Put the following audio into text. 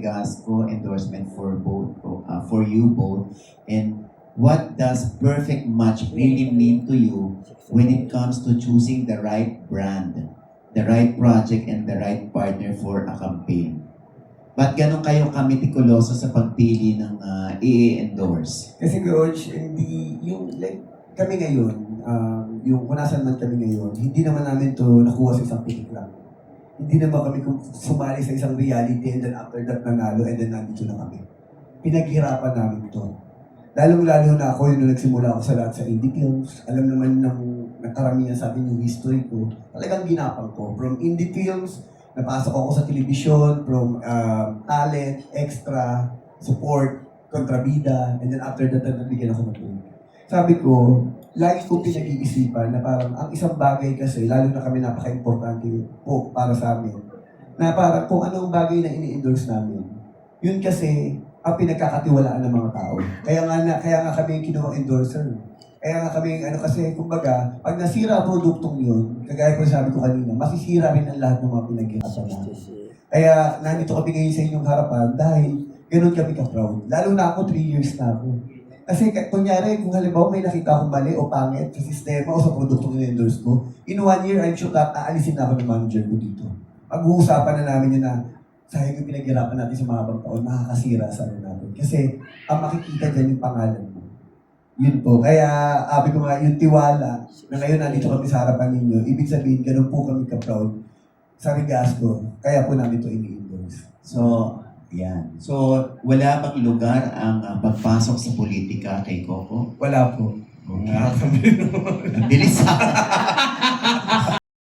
Sargasco endorsement for both, for you both. And what does perfect match really mean to you when it comes to choosing the right brand, the right project, and the right partner for a campaign? Ba't ganun kayo kamitikuloso sa pagpili ng i-endorse? Kasi Coach, hindi, yung like, kami ngayon, yung kung nasan man kami ngayon, hindi naman namin to nakuha sa isang pelikula. Hindi naman kami sumali sa isang reality and then after that nanalo and then nandito na kami. Pinaghirapan namin to. Lalong-lalo na ako, yung nagsimula ako sa lahat sa indie films. Alam naman ng nakaramihan sa akin yung history ko. Talagang ginapang ko. From indie films, napasok ako sa television, from talent, extra, support, kontrabida, and then after that, nabigyan ako ng tulong. Sabi ko, lagi ko pinag-iisipan na parang ang isang bagay kasi, lalo na kami napaka-importante po para sa amin, na parang kung anong bagay na ini-endorse namin, yun kasi ang pinagkakatiwalaan ng mga tao. Kaya nga kami yung kinuha endorser. Kaya nga kami, kasi, kumbaga, pag nasira ang produktong yun, kagaya ko sabi ko kanina, masisira rin ang lahat ng mga pinaghirapan namin. Kaya nandito kami ngayon sa inyong harapan dahil ganun kami ka-proud. Lalo na ako, 3 years na ako. Kasi kunyari, kung halimbawa may nakita akong mali o pangit sa sistema o sa produktong in-endorse ko, in 1 year, I'm sure aalisin na ako ng manager ko dito. Pag-uusapan na namin yun na sayang yung pinaghirapan natin sa mahabang taon, makakasira sa ano natin. Kasi ang makikita dyan yung pangalan mo. Yun po. Kaya, sabi ko nga, yung tiwala na ngayon nandito kami sa harapan ninyo, ibig sabihin, ganun po kami ka-proud sa Sargasco. Kaya po namin ito ini-endorse. So, yan. So, wala bang lugar ang pagpasok sa politika kay Coco? Wala po. Okay. Ang bilis